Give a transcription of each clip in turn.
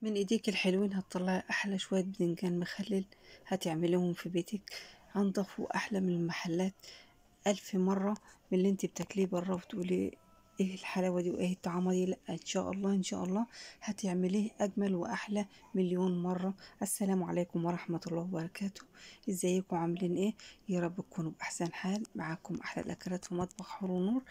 من ايديك الحلوين هتطلعي احلى شوية بدنجان مخلل. هتعمليهم في بيتك انضف واحلى من المحلات الف مرة من اللي انت بتاكليه بره وتقولي ايه الحلاوة دي وايه الطعامة دي. لا، ان شاء الله ان شاء الله هتعمليه اجمل واحلى مليون مرة. السلام عليكم ورحمة الله وبركاته. ازيكم عاملين ايه؟ يا رب تكونوا باحسن حال. معاكم احلى الاكلات في مطبخ حور ونور.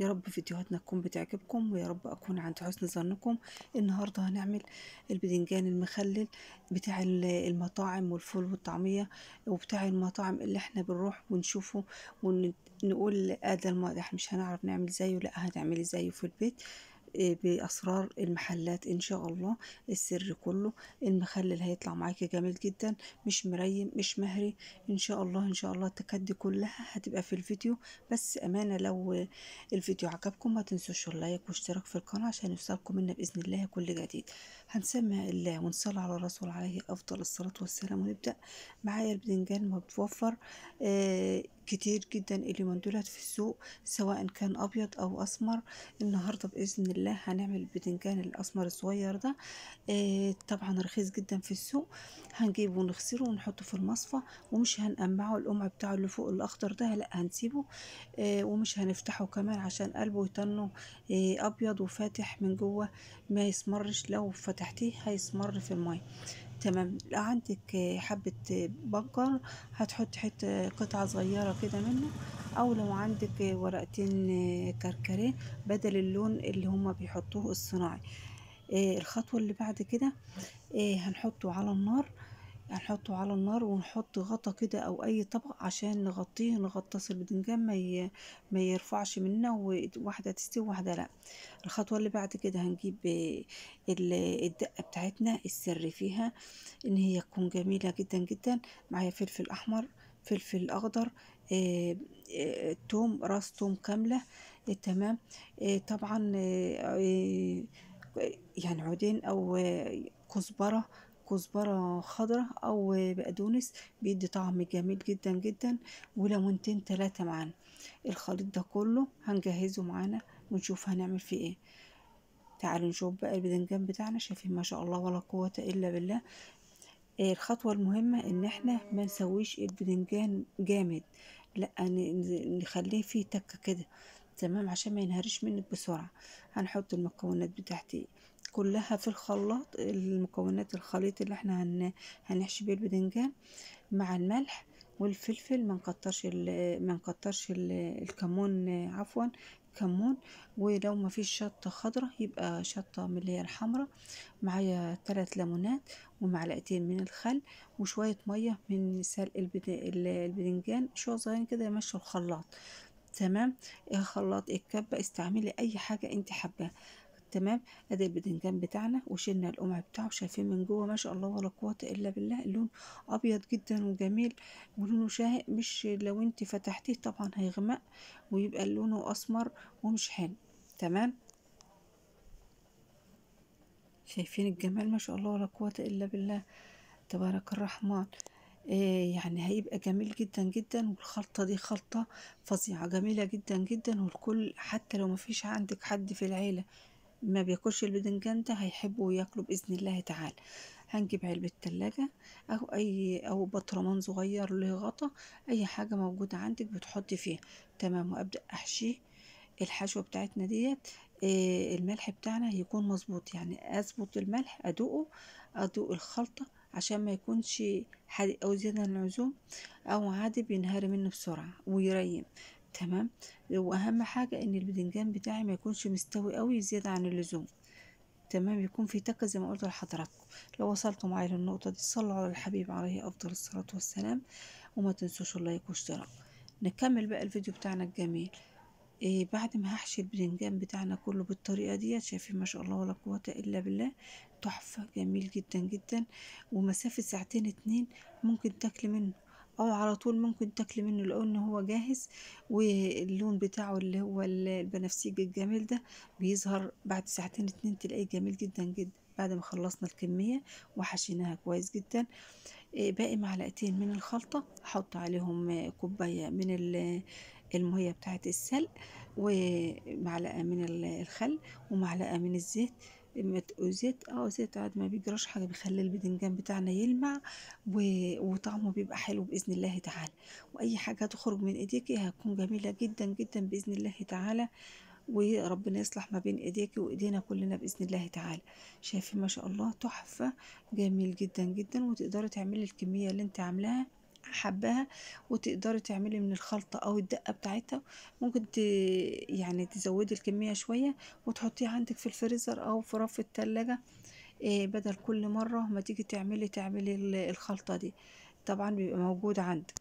يا رب فيديوهاتنا تكون بتعجبكم ويا رب اكون عند حسن ظنكم. النهارده هنعمل البدنجان المخلل بتاع المطاعم والفول والطعمية، وبتاع المطاعم اللي احنا بنروح ونشوفه ونقول ده المطعم مش هنعرف نعمل زيه. لا، هنعمل زيه في البيت. بأسرار المحلات إن شاء الله. السر كله المخلل هيطلع معاكي جميل جدا، مش مريم مش مهري. إن شاء الله إن شاء الله التكدي كلها هتبقى في الفيديو. بس أمانة لو الفيديو عجبكم ما تنسوش اللايك واشتراك في القناة عشان يوصلكم منا بإذن الله كل جديد. هنسمع الله ونصلي على الرسول عليه أفضل الصلاة والسلام ونبدأ. معايا البدنجان متوفر كتير جدا اليومين دولت في السوق، سواء كان أبيض أو أسمر. النهاردة بإذن الله هنعمل البدنجان الأسمر الصغير ده. طبعا رخيص جدا في السوق. هنجيبه ونغسله ونحطه في المصفى، ومش هنقمعه القمع بتاعه اللي فوق الأخضر ده، لا هنسيبه. ومش هنفتحه كمان عشان قلبه يطنه أبيض وفاتح من جوه، ما يسمرش. لو فتحتيه هيسمر في الماء. تمام. لو عندك حبة بنجر هتحط حتة قطعة صغيرة كده منه، او لو عندك ورقتين كركديه بدل اللون اللي هما بيحطوه الصناعي. الخطوة اللي بعد كده هنحطه على النار. هنحطه على النار ونحط غطا كده او اي طبق عشان نغطيه نغطس البدنجان ما يرفعش منا، وواحدة تستوي واحدة لا. الخطوة اللي بعد كده هنجيب الدقة بتاعتنا. السر فيها ان هي تكون جميلة جدا جدا. معايا فلفل احمر، فلفل اخضر، توم، راس توم كاملة. تمام. طبعا يعني عودين او كزبرة، كزبرة خضراء او بقدونس بيدي طعم جميل جدا جدا. وليمونتين تلاتة معانا. الخليط ده كله هنجهزه معانا ونشوف هنعمل فيه ايه. تعالوا نشوف بقى البدنجان بتاعنا. شايفين ما شاء الله ولا قوة الا بالله. الخطوة المهمة ان احنا ما نسويش البدنجان جامد، لا نخليه فيه تكة كده. تمام، عشان ما ينهرش منك بسرعة. هنحط المكونات بتاعتي كلها في الخلاط. المكونات الخليط اللي احنا هنحشي بيه البدنجان مع الملح والفلفل. ما نكترش الكمون، عفوا كمون. ولو ما فيش شطة خضرة يبقى شطة من اللي هي الحمرا. معايا 3 ليمونات ومعلقتين من الخل وشوية مية من سلق البدنجان، شوية صغيرين كده يمشوا الخلاط. تمام. خلاط الكبة استعملي اي حاجة انت حباها. تمام. ادي البدنجان بتاعنا وشلنا القمع بتاعه. شايفين من جوه ما شاء الله ولا قوة الا بالله. اللون ابيض جدا وجميل ولونه شاهق. مش لو انت فتحتيه طبعا هيغمق ويبقى لونه اسمر ومش حلو. تمام. شايفين الجمال ما شاء الله ولا قوة الا بالله. تبارك الرحمن. يعني هيبقى جميل جدا جدا. والخلطة دي خلطة فظيعة جميلة جدا جدا، والكل حتى لو ما فيش عندك حد في العيلة ما بياكلش البدنجان ده هيحبه وياكله بإذن الله تعالى. هنجيب علبة تلاجة أو برطمان صغير له غطا. أي حاجة موجودة عندك بتحطي فيها. تمام. وأبدأ أحشيه. الحشوة بتاعتنا ديت الملح بتاعنا يكون مظبوط، يعني أظبط الملح أدوق الخلطة عشان ما يكونش حادق أو زيادة عن اللزوم أو عادي بينهار منه بسرعة ويريم. تمام. واهم حاجة ان البدنجان بتاعي ما يكونش مستوي قوي زيادة عن اللزوم. تمام. يكون في تكة زي ما قلت لحضراتكم. لو وصلتوا معايا للنقطة دي صلوا على الحبيب عليه افضل الصلاة والسلام، وما تنسوش اللايك واشتراك. نكمل بقى الفيديو بتاعنا الجميل. بعد ما هحشي البدنجان بتاعنا كله بالطريقة دي. شايفين ما شاء الله ولا قوة الا بالله. تحفة جميل جدا جدا. ومسافة ساعتين اتنين ممكن تاكلي منه، او على طول ممكن تاكلي منه لان هو جاهز. واللون بتاعه اللي هو البنفسجي الجميل ده بيظهر بعد ساعتين اتنين، تلاقيه جميل جدا جدا. بعد ما خلصنا الكمية وحشيناها كويس جدا. باقي معلقتين من الخلطة احط عليهم كوباية من المية بتاعت السلق، ومعلقة من الخل، ومعلقة من الزيت. زيت، زيت عادي ما بيجراش حاجة، بيخلي البدنجان بتاعنا يلمع وطعمه بيبقى حلو بإذن الله تعالى. وأي حاجة هتخرج من ايديكي هتكون جميلة جدا جدا بإذن الله تعالى، وربنا يصلح ما بين ايديكي وايدينا كلنا بإذن الله تعالى. شايفين ما شاء الله تحفة، جميل جدا جدا. وتقدري تعملي الكمية اللي انت عاملاها حباها، وتقدري تعملي من الخلطة او الدقة بتاعتها. ممكن يعني تزودي الكمية شوية وتحطيها عندك في الفريزر او في رف التلاجة. بدل كل مرة ما تيجي تعملي الخلطة دي، طبعا بيبقى موجود عندك.